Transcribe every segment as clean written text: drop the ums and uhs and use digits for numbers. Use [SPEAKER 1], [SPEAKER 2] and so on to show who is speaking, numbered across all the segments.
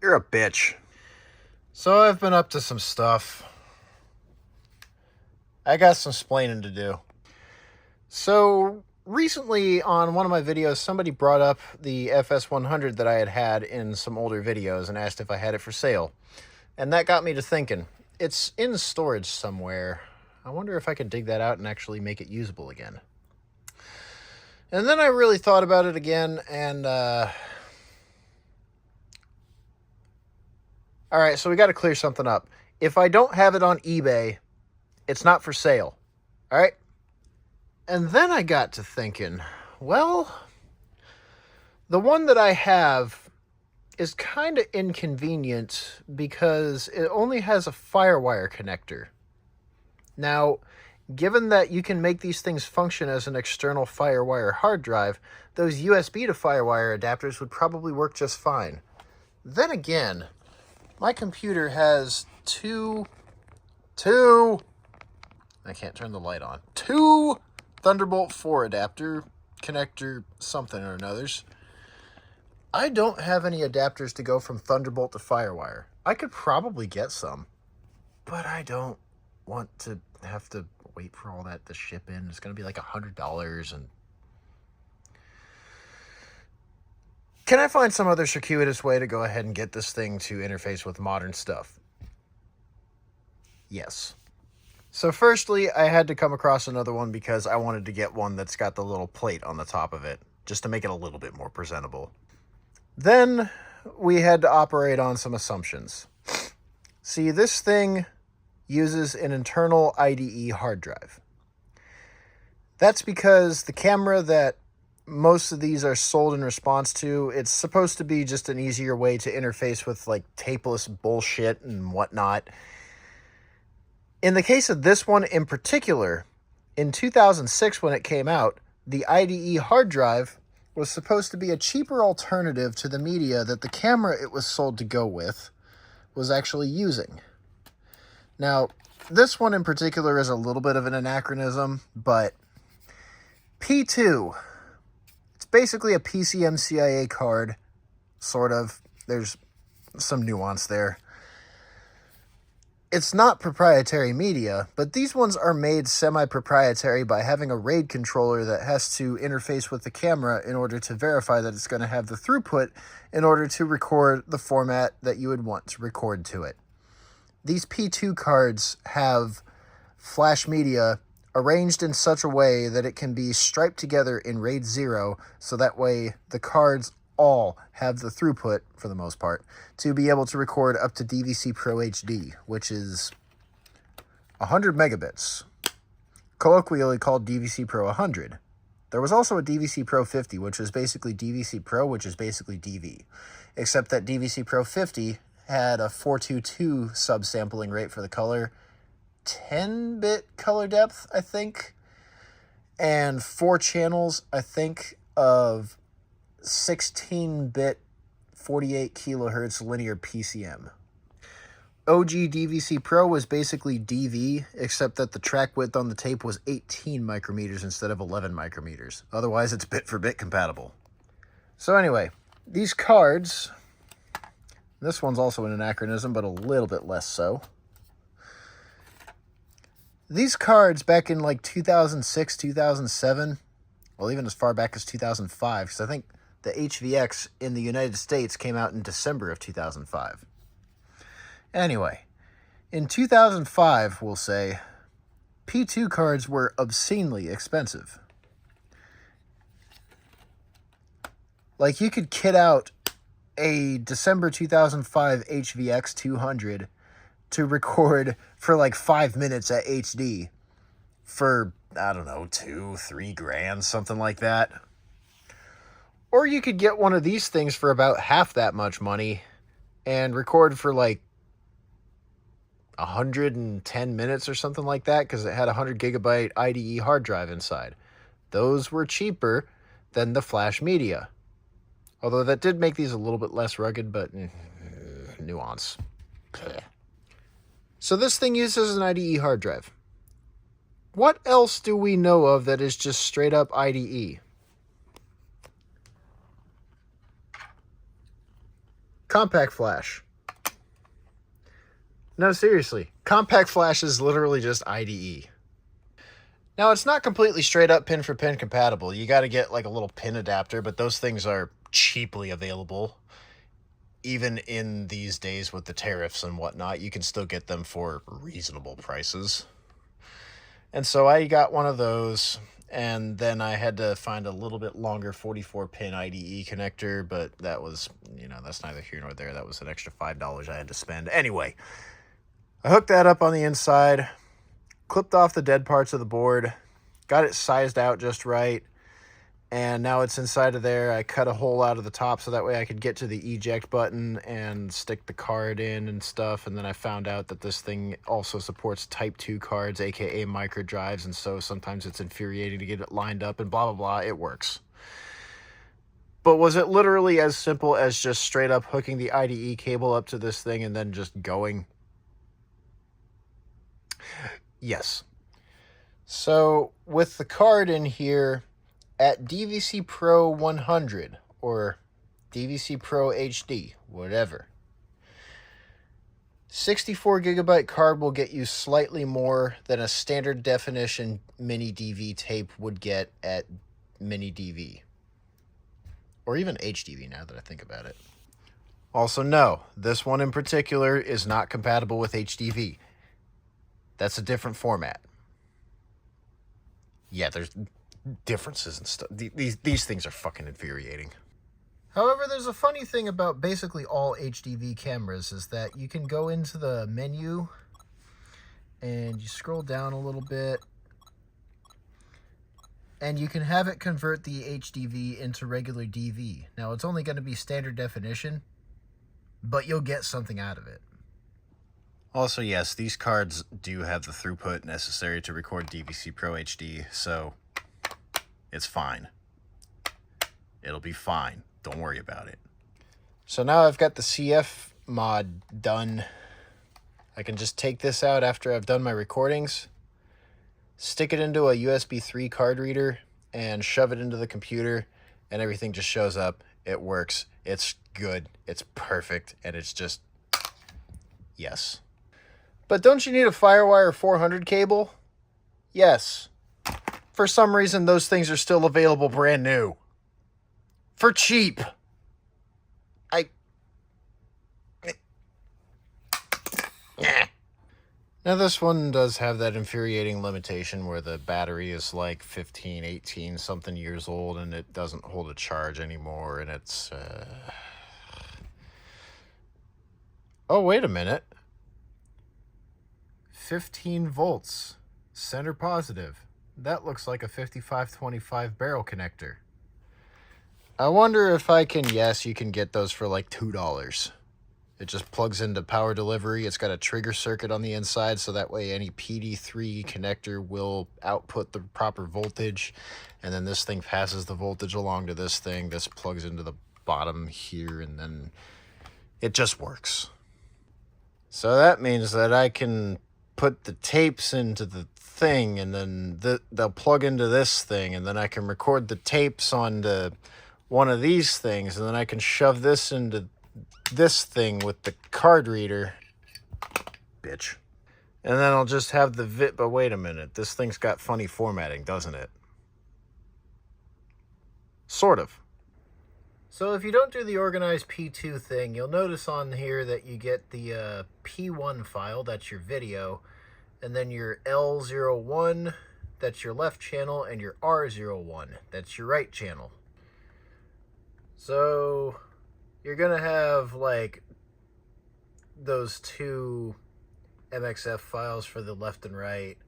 [SPEAKER 1] You're a bitch. So I've been up to some stuff. I got some splaining to do. So recently on one of my videos, somebody brought up the FS-100 that I had in some older videos and asked if I had it for sale. And that got me to thinking, it's in storage somewhere. I wonder if I could dig that out and actually make it usable again. And then I really thought about it again, and all right, so we got to clear something up. If I don't have it on eBay, it's not for sale. All right? And then I got to thinking, well, the one that I have is kind of inconvenient because it only has a FireWire connector. Now, given that you can make these things function as an external FireWire hard drive, those USB to FireWire adapters would probably work just fine. Then again, my computer has two, I can't turn the light on, 2 Thunderbolt 4 adapter connector something or another's. I don't have any adapters to go from Thunderbolt to FireWire. I could probably get some, but I don't want to have to wait for all that to ship in. It's going to be like $100, and can I find some other circuitous way to go ahead and get this thing to interface with modern stuff? Yes. So firstly, I had to come across another one because I wanted to get one that's got the little plate on the top of it, just to make it a little bit more presentable. Then we had to operate on some assumptions. See, this thing uses an internal IDE hard drive. That's because the camera that most of these are sold in response to, it's supposed to be just an easier way to interface with like tapeless bullshit and whatnot. In the case of this one in particular, in 2006 when it came out, the IDE hard drive was supposed to be a cheaper alternative to the media that the camera it was sold to go with was actually using. Now, this one in particular is a little bit of an anachronism, but P2, it's basically a PCMCIA card, sort of. There's some nuance there. It's not proprietary media, but these ones are made semi-proprietary by having a RAID controller that has to interface with the camera in order to verify that it's going to have the throughput in order to record the format that you would want to record to it. These P2 cards have flash media arranged in such a way that it can be striped together in RAID 0, so that way the cards all have the throughput, for the most part, to be able to record up to DVC Pro HD, which is 100 megabits, colloquially called DVC Pro 100. There was also a DVC Pro 50, which was basically DVC Pro, which is basically DV, except that DVC Pro 50 had a 422 subsampling rate for the color, 10-bit color depth, I think, and 4 channels, I think, of 16-bit 48 kilohertz linear PCM. OG DVC Pro was basically DV, except that the track width on the tape was 18 micrometers instead of 11 micrometers. Otherwise, it's bit-for-bit compatible. So anyway, these cards, this one's also an anachronism, but a little bit less so. These cards back in like 2006, 2007, well, even as far back as 2005, because I think the HVX in the United States came out in December of 2005. Anyway, in 2005, we'll say, P2 cards were obscenely expensive. Like, you could kit out a December 2005 HVX 200 to record for like 5 minutes at HD for, I don't know, $2-3 grand, something like that. Or you could get one of these things for about half that much money and record for like 110 minutes or something like that, because it had a 100 gigabyte IDE hard drive inside. Those were cheaper than the flash media. Although that did make these a little bit less rugged, but nuance. So this thing uses an IDE hard drive. What else do we know of that is just straight up IDE? CompactFlash. No, seriously. CompactFlash is literally just IDE. Now, it's not completely straight up pin for pin compatible. You got to get like a little pin adapter, but those things are cheaply available. Even in these days with the tariffs and whatnot, you can still get them for reasonable prices. And so I got one of those, and then I had to find a little bit longer 44-pin IDE connector, but that was, that's neither here nor there. That was an extra $5 I had to spend. Anyway, I hooked that up on the inside, clipped off the dead parts of the board, got it sized out just right, and now it's inside of there. I cut a hole out of the top so that way I could get to the eject button and stick the card in and stuff. And then I found out that this thing also supports Type 2 cards, aka micro drives, and so sometimes it's infuriating to get it lined up and blah, blah, blah. It works. But was it literally as simple as just straight up hooking the IDE cable up to this thing and then just going? Yes. So with the card in here, at DVC Pro 100 or DVC Pro HD, whatever, 64 gigabyte card will get you slightly more than a standard definition mini DV tape would get at mini DV. Or even HDV now that I think about it. Also, no, this one in particular is not compatible with HDV. That's a different format. Yeah, there's differences and stuff. These things are fucking infuriating. However, there's a funny thing about basically all HDV cameras is that you can go into the menu and you scroll down a little bit and you can have it convert the HDV into regular DV. Now, it's only going to be standard definition, but you'll get something out of it. Also, yes, these cards do have the throughput necessary to record DVC Pro HD, so it's fine. It'll be fine. Don't worry about it. So now I've got the CF mod done. I can just take this out after I've done my recordings, stick it into a USB 3 card reader, and shove it into the computer, and everything just shows up. It works. It's good. It's perfect. And it's just, yes. But don't you need a FireWire 400 cable? Yes. For some reason, those things are still available brand new. For cheap. Now, this one does have that infuriating limitation where the battery is like 15, 18 something years old and it doesn't hold a charge anymore, and it's... Oh, wait a minute. 15 volts. Center positive. That looks like a 5525 barrel connector. I wonder if I can... Yes, you can get those for like $2. It just plugs into power delivery. It's got a trigger circuit on the inside, so that way any PD3 connector will output the proper voltage, and then this thing passes the voltage along to this thing. This plugs into the bottom here, and then it just works. So that means that I can put the tapes into the thing, and then they'll plug into this thing, and then I can record the tapes onto one of these things, and then I can shove this into this thing with the card reader. Bitch. And then I'll just have the but wait a minute, this thing's got funny formatting, doesn't it? Sort of. So if you don't do the organized P2 thing, you'll notice on here that you get the P1 file, that's your video, and then your L01, that's your left channel, and your R01, that's your right channel. So you're gonna have like those two MXF files for the left and right.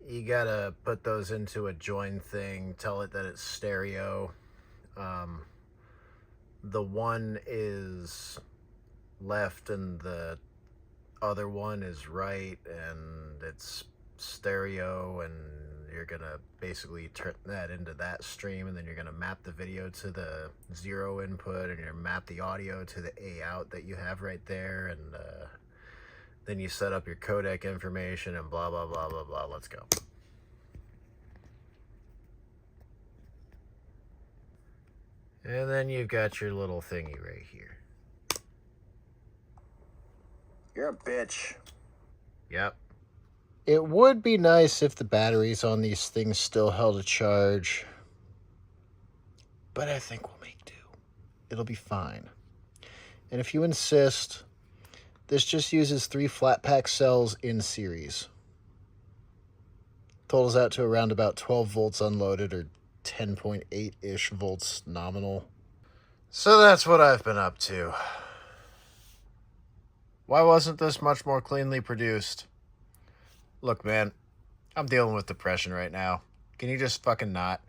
[SPEAKER 1] You gotta put those into a join thing, tell it that it's stereo. The one is left and the other one is right, and it's stereo, and you're gonna basically turn that into that stream, and then you're gonna map the video to the 0 input, and you're gonna map the audio to the A out that you have right there, and then you set up your codec information and blah blah blah blah blah. Let's go. And then you've got your little thingy right here. You're a bitch. Yep. It would be nice if the batteries on these things still held a charge, but I think we'll make do. It'll be fine. And if you insist, this just uses 3 flat pack cells in series. Totals out to around about 12 volts unloaded, or 10.8-ish volts nominal. So that's what I've been up to. Why wasn't this much more cleanly produced? Look, man, I'm dealing with depression right now. Can you just fucking not?